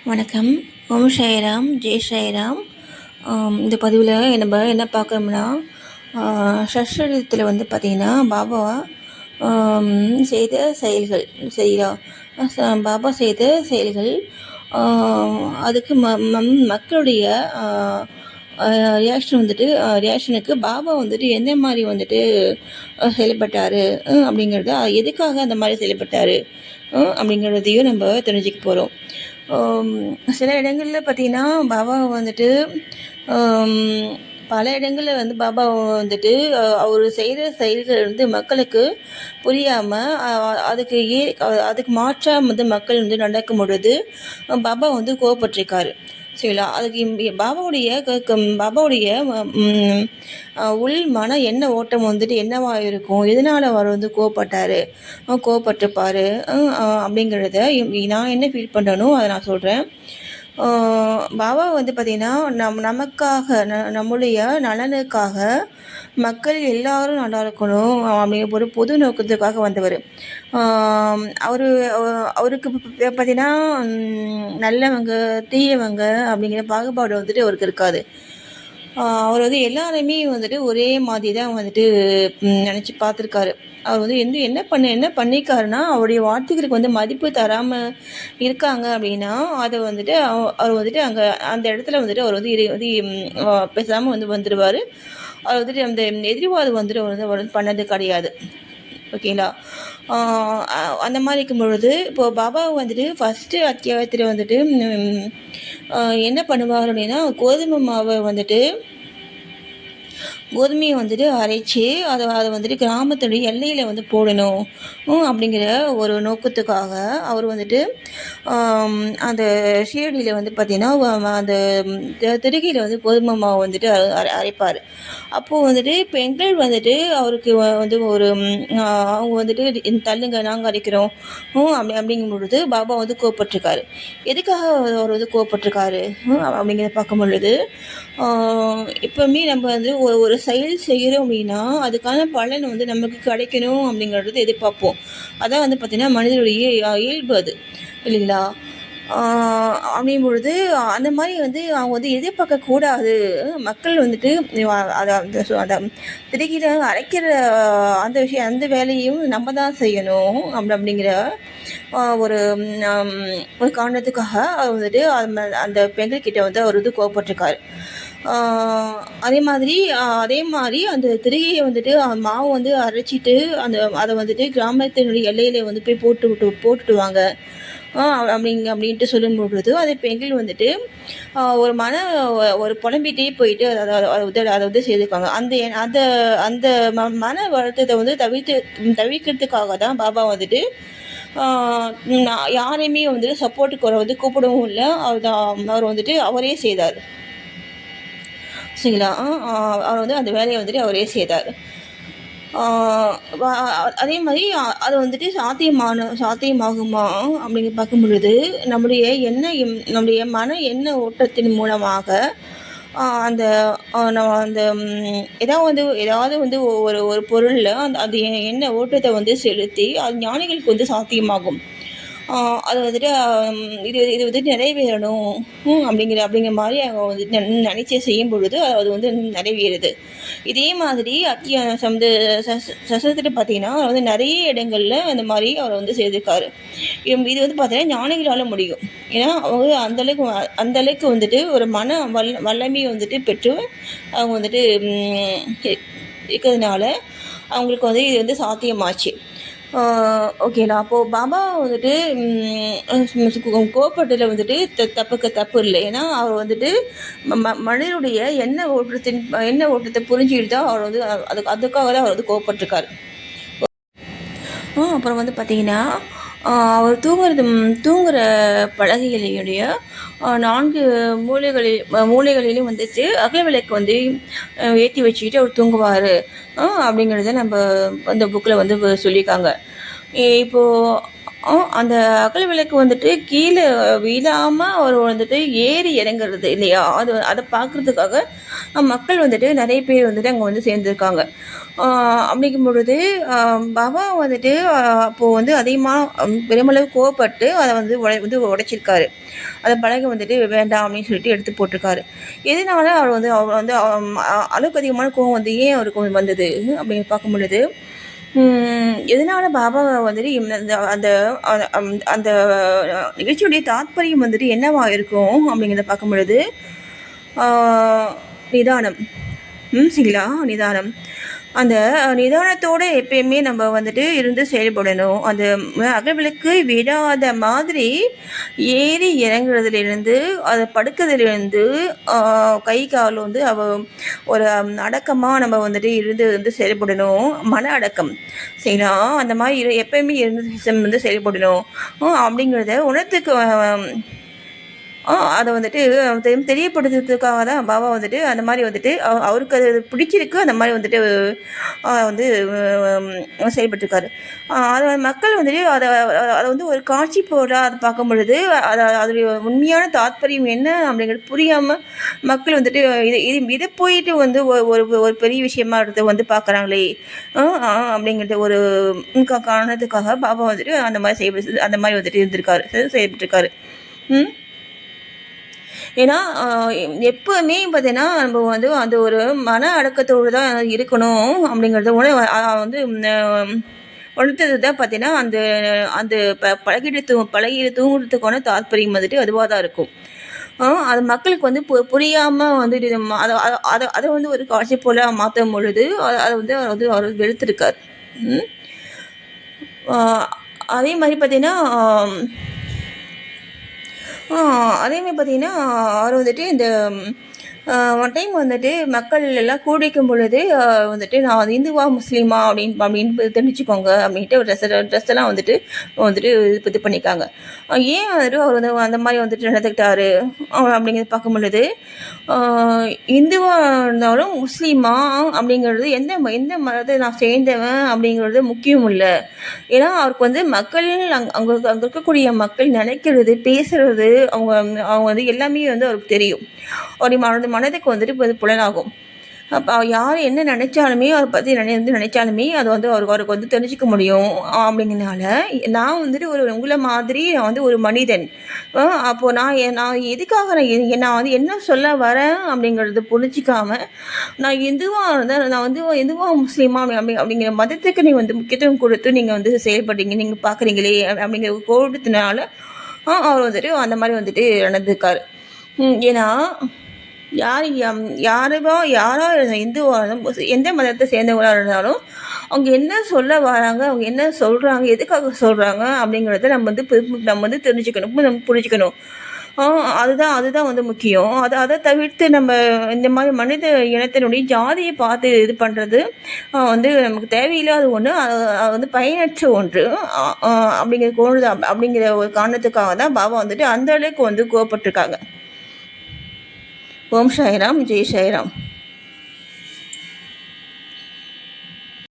வணக்கம். ஓம் சாய்ராம், ஜெய் சாய்ராம். இந்த பதிவில் நம்ம என்ன பார்க்குறோம்னா, ஷஷ்டத்தில் வந்து பார்த்திங்கன்னா பாபா செய்த செயல்கள் சரியா. பாபா செய்த செயல்கள் அதுக்கு மக்களுடைய ரியாக்ஷனுக்கு பாபா வந்துட்டு எந்த மாதிரி வந்துட்டு செயல்பட்டார் அப்படிங்கிறது, எதுக்காக அந்த மாதிரி செயல்பட்டார் அப்படிங்கிறதையும் நம்ம தெரிஞ்சுக்க போகிறோம். சில இடங்களில் பார்த்திங்கன்னா பாபா வந்துட்டு பல இடங்களில் வந்து பாபா வந்துட்டு அவர் செய்கிற செயல்கள் வந்து மக்களுக்கு புரியாமல் அதுக்கு மாற்றாக வந்து மக்கள் வந்து நடக்கும் பொழுது பாபா வந்து கோவப்பட்டிருக்காரு சரிங்களா. அதுக்கு பாபாவுடைய உள் மன என்ன ஓட்டம் வந்துட்டு என்னவாக இருக்கும், எதனால் அவர் வந்து கோவப்பட்டிருப்பார் அப்படிங்கிறத நான் என்ன ஃபீல் பண்ணுறேனோ அதை நான் சொல்கிறேன். பாபா வந்து பார்த்திங்கன்னா நமக்காக நம்முடைய நலனுக்காக மக்கள் எல்லாரும் நல்லா இருக்கணும் அப்படிங்கிற ஒரு பொது நோக்கத்துக்காக வந்தவர். அவருக்கு பார்த்திங்கன்னா நல்லவங்க தீயவங்க அப்படிங்கிற பாகுபாடு வந்துட்டு அவருக்கு இருக்காது. அவர் வந்து எல்லாருமே வந்துட்டு ஒரே மாதிரி தான் வந்துட்டு நினச்சி பார்த்துருக்காரு. அவர் வந்து என்ன பண்ணியிருக்காருன்னா, அவருடைய வார்த்தைகளுக்கு வந்து மதிப்பு தராமல் இருக்காங்க அப்படின்னா அதை வந்துட்டு அவர் வந்துட்டு அங்கே அந்த இடத்துல வந்துட்டு அவர் வந்து பேசாமல் வந்து வந்துடுவார். அவர் வந்துட்டு அந்த எதிர்வாதம் வந்துட்டு அவர் வந்து பண்ணது கிடையாது. ஓகேங்களா. அந்த மாதிரி இருக்கும் பொழுது இப்போது பாபா வந்துட்டு ஃபஸ்ட்டு அத்தியாயத்தில் வந்துட்டு என்ன பண்ணுவார் அப்படின்னா, கோதுமையை வந்துட்டு அரைச்சி அதை வந்துட்டு கிராமத்துடைய எல்லையில் வந்து போடணும் அப்படிங்கிற ஒரு நோக்கத்துக்காக அவர் வந்துட்டு அந்த ஷீரடியில் வந்து பார்த்திங்கன்னா அந்த திருகையில் வந்து கோதுமை மாவு வந்துட்டு அரைப்பார். அப்போது வந்துட்டு பெண்கள் வந்துட்டு அவருக்கு வந்து அவங்க வந்துட்டு தள்ளுங்க நாங்கள் அரைக்கிறோம் அப்படிங்கும் பொழுது பாபா வந்து கோவப்பட்டிருக்காரு. எதுக்காக அவர் வந்து கோவப்பட்டிருக்காரு அப்படிங்கிறத பார்க்கும் பொழுது, எப்போவுமே நம்ம வந்து ஒரு செயல் செய்கிறோம் அப்படின்னா அதுக்கான பலன் வந்து நமக்கு கிடைக்கணும் அப்படிங்கிறது எதிர்பார்ப்போம். அதான் வந்து பார்த்திங்கன்னா மனிதனுடைய இயல்பு அது இல்லைங்களா. அப்படிங்கும் பொழுது அந்த மாதிரி வந்து அவங்க வந்து எதிர்பார்க்கக்கூடாது. மக்கள் வந்துட்டு அதை திருகியில் அரைக்கிற அந்த வேலையும் நம்ம தான் செய்யணும் அப்படிங்கிற ஒரு காரணத்துக்காக அவர் வந்துட்டு அந்த பெண்கள்கிட்ட வந்து அவர் வந்து கோவப்பட்டிருக்காரு. அதே மாதிரி அந்த திரையை வந்துட்டு மாவு வந்து அரைச்சிட்டு அதை வந்துட்டு கிராமத்தினுடைய எல்லையில் வந்து போய் போட்டுட்டு வாங்க அப்படின்ட்டு சொல்லும் பொழுது அதை பெண்கள் வந்துட்டு ஒரு புலம்பிகிட்டே போயிட்டு அதை வந்து செய்திருக்காங்க. அந்த மன வருத்தத்தை வந்து தவிர்க்கிறதுக்காக தான் பாபா வந்துட்டு யாரையுமே வந்துட்டு சப்போர்ட்டுக்கு வந்து கூப்பிடவும் இல்லை. அவர் வந்துட்டு அவரே செய்தார் சரிங்களா. அவர் வந்து அந்த வேலையை வந்துட்டு அவரே செய்தார். அதே மாதிரி அது வந்துட்டு சாத்தியமாகுமா அப்படிங்க பார்க்கும் பொழுது நம்முடைய மன எண்ண ஓட்டத்தின் மூலமாக அந்த ஏதாவது வந்து ஒரு பொருளில் அது எண்ண ஓட்டத்தை வந்து செலுத்தி அது ஞானிகளுக்கு வந்து சாத்தியமாகும். அது வந்துட்டு இது வந்துட்டு நிறைவேறணும் அப்படிங்கிற மாதிரி அவங்க வந்துட்டு நினச்சி செய்யும் பொழுது அது வந்து நிறைவேறுது. இதே மாதிரி சஸ்திரத்தில் பார்த்தீங்கன்னா அவர் வந்து நிறைய இடங்களில் அந்த மாதிரி அவர் வந்து செய்திருக்காரு. இது வந்து பார்த்தீங்கன்னா ஞானிகளால் முடியும். ஏன்னா அவங்க அந்தளவுக்கு வந்துட்டு ஒரு மன வல்லமையை வந்துட்டு பெற்று அவங்க வந்துட்டு இருக்கிறதுனால அவங்களுக்கு வந்து இது வந்து சாத்தியமாச்சு. ஓகேங்களா. அப்போது பாபா வந்துட்டு கோபப்பட்டதில் வந்துட்டு தப்பு இல்லை. ஏன்னா அவர் வந்துட்டு மனிதனுடைய எண்ண ஓட்டத்தை புரிஞ்சுக்கிட்டு தான் அவர் வந்து அதுக்காக தான் அவர் வந்து கோபப்பட்டிருக்காரு. அப்புறம் வந்து பார்த்திங்கன்னா அவர் தூங்குகிற பலகைகளுடைய 4 மூலைகளிலும் வந்துட்டு அகல் விளக்கு வந்து ஏற்றி வச்சுக்கிட்டு அவர் தூங்குவார் அப்படிங்கிறத நம்ம அந்த புக்கில் வந்து சொல்லியிருக்காங்க. இப்போது அந்த அகல் விளக்கு வந்துட்டு கீழே விழாமல் அவர் வந்துட்டு ஏறி இறங்குறது இல்லையா, அதை பார்க்குறதுக்காக மக்கள் வந்துட்டு நிறைய பேர் வந்துட்டு அங்கே வந்து சேர்ந்துருக்காங்க. அப்படிங்கும் பொழுது பாபா வந்துட்டு அப்போது வந்து அதிகமாக பெருமளவு கோவப்பட்டு அதை வந்து உடைச்சிருக்காரு. அந்த பலகை வந்துட்டு வேண்டாம் அப்படின்னு சொல்லிட்டு எடுத்து போட்டிருக்காரு. எதனால அவர் வந்து அளவுக்கு அதிகமான கோவம் வந்து ஏன் அவருக்கு வந்தது அப்படின்னு பார்க்கும் பொழுது, எதனால பாபா வந்துட்டு அந்த அந்த அந்த நிகழ்ச்சியுடைய தாத்பரியம் வந்துட்டு என்னவா இருக்கும் அப்படிங்கிறத பார்க்கும் பொழுது, நிதானம். சரிங்களா? நிதானம். அந்த நிதானத்தோடு எப்பயுமே நம்ம வந்துட்டு இருந்து செயல்படணும். அந்த அகல்விளக்கு விடாத மாதிரி ஏறி இறங்குறதுலேருந்து, அதை படுக்கிறதுலேருந்து, கை கால் வந்து ஒரு அடக்கமாக நம்ம வந்துட்டு இருந்து வந்து செயல்படணும். மன அடக்கம் சரிங்களா? அந்த மாதிரி எப்பயுமே இருந்து வந்து செயல்படணும் அப்படிங்கிறத உணர்த்துக்கு அதை வந்துட்டு தெரியப்படுத்துறதுக்காக தான் பாபா வந்துட்டு அந்த மாதிரி வந்துட்டு அவருக்கு அது பிடிச்சிருக்கு. அந்த மாதிரி வந்துட்டு வந்து செயல்பட்டுருக்காரு. அதை மக்கள் வந்துட்டு அதை அதை வந்து ஒரு காட்சி பொருளாக அதை பார்க்கும் பொழுது அதோடைய உண்மையான தாத்பரியம் என்ன அப்படிங்கிறது புரியாமல் மக்கள் வந்துட்டு இதை போயிட்டு வந்து ஒரு ஒரு பெரிய விஷயமா எடுத்து வந்து பார்க்குறாங்களே அப்படிங்கிறது ஒரு காரணத்துக்காக பாபா வந்துட்டு அந்த மாதிரி வந்துட்டு இருந்திருக்காரு, செயல்பட்டுருக்காரு. ஏன்னா எப்போவுமே பார்த்தீங்கன்னா நம்ம வந்து அந்த ஒரு மன அடக்கத்தோடு தான் இருக்கணும் அப்படிங்கிறத வந்து உணர்த்தது தான் பார்த்தீங்கன்னா அந்த அந்த பழகிட்டு தூங்குறதுக்கான தாற்பயம் வந்துட்டு அதுவாக தான் இருக்கும். அது மக்களுக்கு வந்து புரியாமல் வந்துட்டு அதை அதை அதை வந்து ஒரு காட்சி போல் மாற்றும் பொழுது அதை வந்து அவர் வெறுத்திருக்கார். அதே மாதிரி பார்த்தீங்கன்னா அவர் வந்துட்டு இந்த ஒன் டைம் வந்துட்டு மக்கள் எல்லாம் கூடிக்கும் பொழுது வந்துட்டு நான் இந்துவா முஸ்லீமா அப்படின்னு தெரிஞ்சுக்கோங்க அப்படின்ட்டு ட்ரெஸ் எல்லாம் வந்துட்டு இது பண்ணியிருக்காங்க. ஏன் வந்துட்டு அவர் வந்து அந்த மாதிரி வந்துட்டு நடந்துக்கிட்டாரு அப்படிங்கிறது பார்க்கும் பொழுது, இந்துவாக இருந்தாலும் முஸ்லீமா அப்படிங்கிறது எந்த எந்த மதத்தை நான் சேர்ந்தவன் அப்படிங்கிறது முக்கியம் இல்லை. ஏன்னா அவருக்கு வந்து மக்கள் அங்கே அங்கே இருக்கக்கூடிய மக்கள் நினைக்கிறது, பேசுகிறது, அவங்க அவங்க வந்து எல்லாமே வந்து அவருக்கு தெரியும். அவருடைய மனதுக்கு வந்துட்டு இப்போ புலனாகும். அப்போ யார் என்ன நினச்சாலுமே அவரை பற்றி நினச்சாலுமே அது வந்து அவருக்கு வந்து தெரிஞ்சிக்க முடியும். அப்படிங்கிறனால நான் வந்துட்டு உங்களை மாதிரி நான் வந்து ஒரு மனிதன். அப்போது நான் எதுக்காக நான் வந்து என்ன சொல்ல வரேன் அப்படிங்கிறது புரிஞ்சிக்காமல் நான் எதுவாக இருந்தால் நான் வந்து எதுவாக முஸ்லீமா அப்படிங்கிற மதத்துக்கு நீங்கள் வந்து முக்கியத்துவம் கொடுத்து நீங்கள் வந்து செயல்படுறீங்க, நீங்கள் பார்க்குறீங்களே அப்படிங்கிற கோபத்தினால அவர் வந்துட்டு அந்த மாதிரி வந்துட்டு நடந்திருக்காரு. ஏன்னா யாரோ இந்துவாக எந்த மதத்தை சேர்ந்தவங்களாக இருந்தாலும் அவங்க என்ன சொல்ல வராங்க, அவங்க என்ன சொல்கிறாங்க, எதுக்காக சொல்கிறாங்க அப்படிங்கிறத நம்ம வந்து தெரிஞ்சுக்கணும், நம்ம புரிஞ்சுக்கணும். அதுதான் வந்து முக்கியம். அதை தவிர்த்து நம்ம இந்த மாதிரி மனித இனத்தினுடைய ஜாதியை பார்த்து இது பண்ணுறது வந்து நமக்கு தேவையில்லாத ஒன்று, அது வந்து பயனற்ற ஒன்று அப்படிங்கிற ஒரு காரணத்துக்காக தான் பாபா வந்துட்டு அந்த அளவுக்கு வந்து கோவப்பட்டிருக்காங்க. ஓம் சாய்ராம், ஜெய் சாய்ராம்.